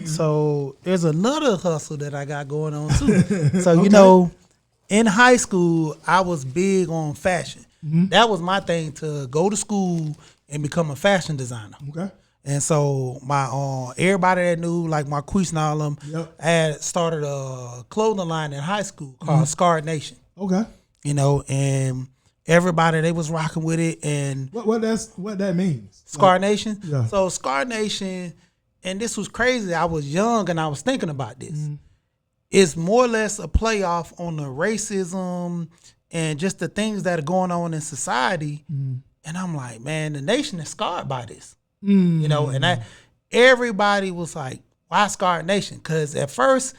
So there's another hustle that I got going on too. So you know, in high school, I was big on fashion. That was my thing, to go to school and become a fashion designer. Okay. And so my everybody that knew, like Marquise and all them, I had started a clothing line in high school called Scarred Nation. Okay. You know, and everybody, they was rocking with it. And what that means? Scarred Nation. Yeah. So Scarred Nation, and this was crazy. I was young and I was thinking about this. It's more or less a playoff on the racism and just the things that are going on in society. And I'm like, man, the nation is scarred by this. You know, and everybody was like, why Scarred Nation? Because at first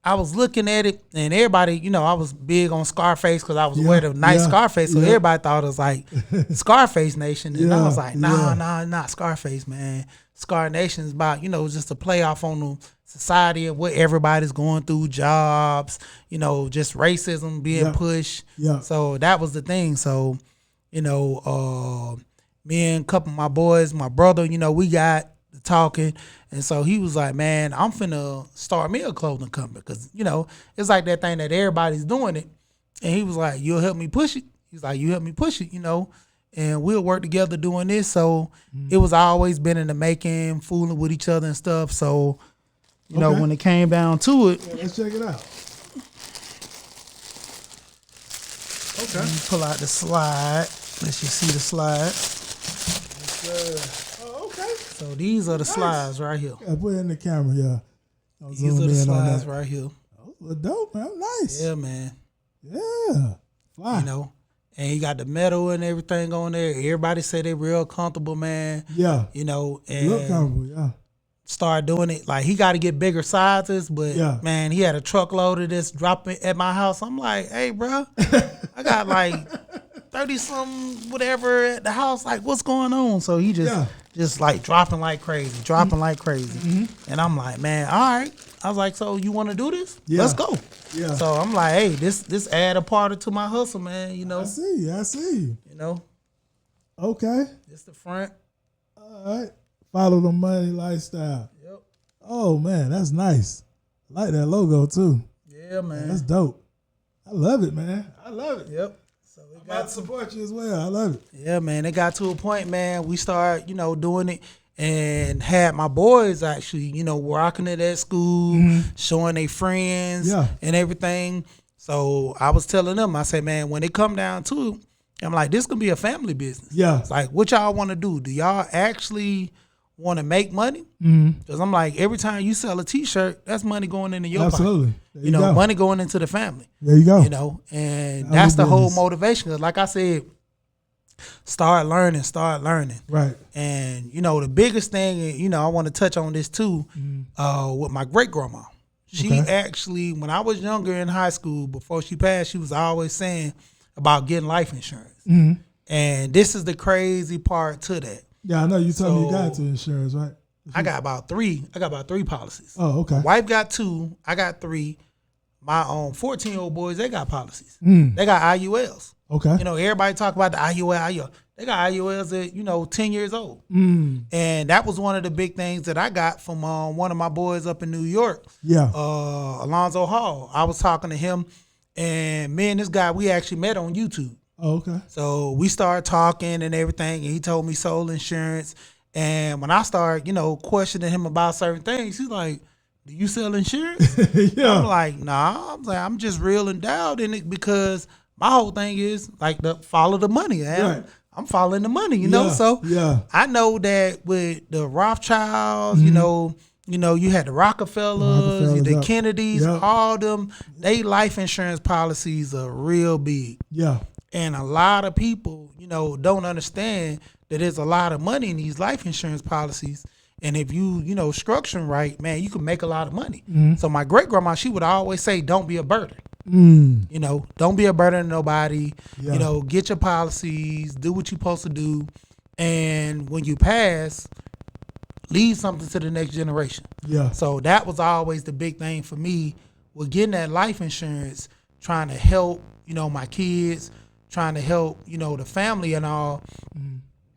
I was looking at it and everybody, you know, I was big on Scarface because I was wearing a nice Scarface. So everybody thought it was like Scarface Nation. And I was like, nah, not Scarface, man. Scarred Nation is about, you know, just a playoff on the society and what everybody's going through, jobs, you know, just racism being pushed. So that was the thing. So, you know, me and a couple of my boys, my brother, you know, we got talking. And so he was like, man, I'm finna start me a clothing company. Because, you know, it's like that thing that everybody's doing it. And he was like, you'll help me push it? He's like, you help me push it, you know, and we'll work together doing this. So it was always been in the making, fooling with each other and stuff. So, you know, when it came down to it. Let's check it out. Okay. Pull out the slide. Let you see the slide. Oh, okay. So these are the slides right here. Yeah, put it in the camera, These are the slides right here. Oh, dope, man. Nice. Yeah, man. Yeah. Fly. You know, and you got the metal and everything on there. Everybody say they real comfortable, man. Yeah. You know, and look comfortable, start doing it. Like, he got to get bigger sizes, but man, he had a truckload of this dropping at my house. I'm like, hey, bro, I got like 30 something whatever at the house. Like, what's going on? So he just like dropping like crazy. And I'm like, man, all right. I was like, so you want to do this? Let's go. Yeah. So I'm like, hey, this add a part to my hustle, man. You know. I see. You know. Okay. It's the front. All right. Follow the money lifestyle. Yep. Oh man, that's nice. I like that logo too. Yeah, man. That's dope. I love it, man. I love it. Yep. So we got to support you as well. I love it. Yeah, man. It got to a point, man. We started, you know, doing it and had my boys actually, you know, rocking it at school, showing their friends and everything. So I was telling them, I said, man, when it come down to it, I'm like, this gonna be a family business. Yeah. It's like, what y'all want to do? Do y'all actually want to make money? Because I'm like, every time you sell a T-shirt, that's money going into your pocket. You know, money going into the family. There you go. You know, and that's the whole motivation. Cause like I said, start learning. Right. And, you know, the biggest thing, you know, I want to touch on this too, with my great grandma. She actually, when I was younger in high school, before she passed, she was always saying about getting life insurance. And this is the crazy part to that. Yeah, I know you told me you got into insurance, right? I got about three policies. Oh, okay. My wife got 2. I got 3. My 14-year-old boys, they got policies. They got IULs. Okay. You know, everybody talk about the IUL. They got IULs at, you know, 10 years old. And that was one of the big things that I got from one of my boys up in New York. Yeah. Alonzo Hall. I was talking to him, and me and this guy, we actually met on YouTube. Oh, okay. So we started talking and everything, and he told me sold insurance. And when I started, you know, questioning him about certain things, he's like, do you sell insurance? I'm like, nah. I'm like, I'm just real endowed in it because my whole thing is like follow the money. Right. I'm following the money, you know? So I know that with the Rothschilds, you know, you had the Rockefellers, the Kennedys, all them, they life insurance policies are real big. Yeah. And a lot of people, you know, don't understand that there's a lot of money in these life insurance policies. And if you know, structure them right, man, you can make a lot of money. So my great grandma, she would always say, don't be a burden. You know, don't be a burden to nobody. You know, get your policies, do what you're supposed to do. And when you pass, leave something to the next generation. Yeah. So that was always the big thing for me with getting that life insurance, trying to help, you know, my kids, trying to help, you know, the family and all.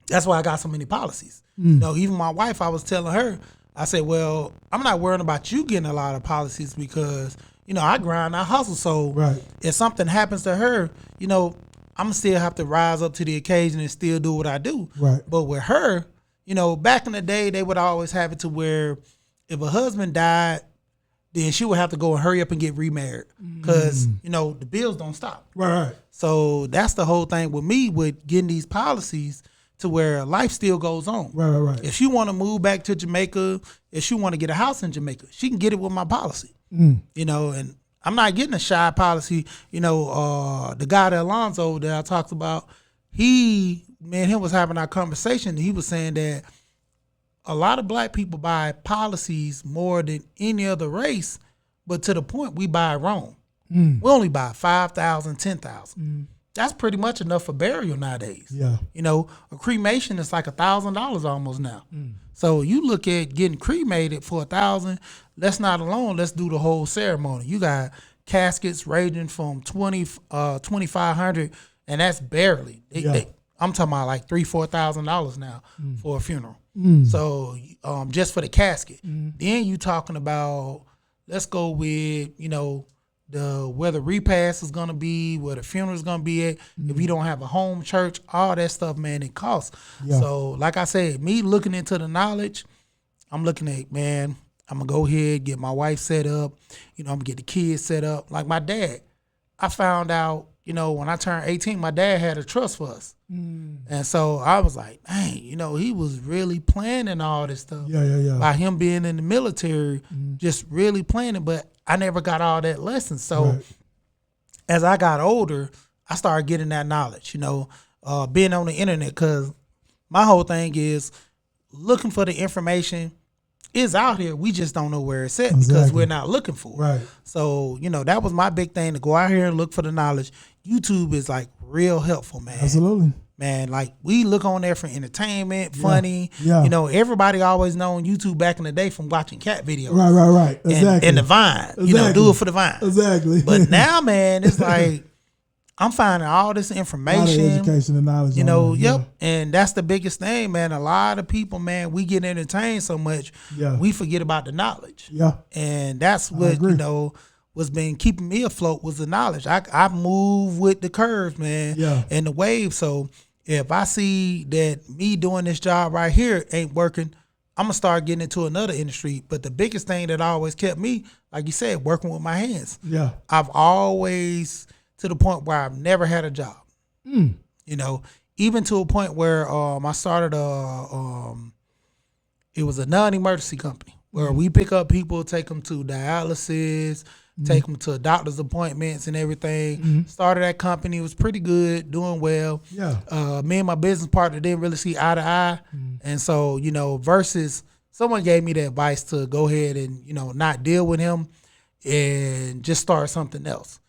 That's why I got so many policies. You know, even my wife, I was telling her, I said, well, I'm not worrying about you getting a lot of policies because, I grind, I hustle. So if something happens to her, I'm going to still have to rise up to the occasion and still do what I do. Right. But with her, back in the day, they would always have it to where if a husband died, then she would have to go and hurry up and get remarried because, the bills don't stop. Right. So that's the whole thing with me with getting these policies to where life still goes on. Right. If she want to move back to Jamaica, if she want to get a house in Jamaica, she can get it with my policy. And I'm not getting a shy policy. The guy that Alonzo that I talked about, me and him was having our conversation. And he was saying that a lot of black people buy policies more than any other race, but to the point we buy wrong. We only buy 5,000, 10,000. That's pretty much enough for burial nowadays. Yeah. A cremation is like $1,000 almost now. So you look at getting cremated for $1,000. Let's not alone. Let's do the whole ceremony. You got caskets ranging from $2,500, and that's barely. I'm talking about like $3,000-$4,000 now for a funeral. So just for the casket. Then you talking about, let's go with where the repast is gonna be, where the funeral is gonna be at. If you don't have a home church, all that stuff, man, it costs. So like I said, me looking into the knowledge, I'm looking at, man, I'm gonna go ahead, get my wife set up, I'm gonna get the kids set up. Like my dad, I found out, when I turned 18, my dad had a trust for us. And so I was like, dang, he was really planning all this stuff. Yeah. By him being in the military, just really planning, but I never got all that lesson. So as I got older, I started getting that knowledge, being on the internet, because my whole thing is looking for the information is out here. We just don't know where it's at because we're not looking for it. Right. So, that was my big thing, to go out here and look for the knowledge. YouTube is like real helpful, man. Absolutely. Man, like we look on there for entertainment, funny. Yeah. Everybody always known YouTube back in the day from watching cat videos. Right. Exactly. And the Vine. Exactly. Do it for the Vine. Exactly. But now, man, it's like I'm finding all this information. A lot of education and knowledge. Yep. And that's the biggest thing, man. A lot of people, man, we get entertained so much, we forget about the knowledge. Yeah. And that's what, what's been keeping me afloat was the knowledge. I move with the curve, man, and the wave. So if I see that me doing this job right here ain't working, I'm going to start getting into another industry. But the biggest thing that always kept me, like you said, working with my hands. Yeah. I've always, to the point where I've never had a job. Even to a point where I started it was a non-emergency company where we pick up people, take them to dialysis, take them to doctor's appointments and everything. Started that company. It was pretty good, doing well. Yeah. Me and my business partner didn't really see eye to eye. And so, versus someone gave me the advice to go ahead and, not deal with him and just start something else.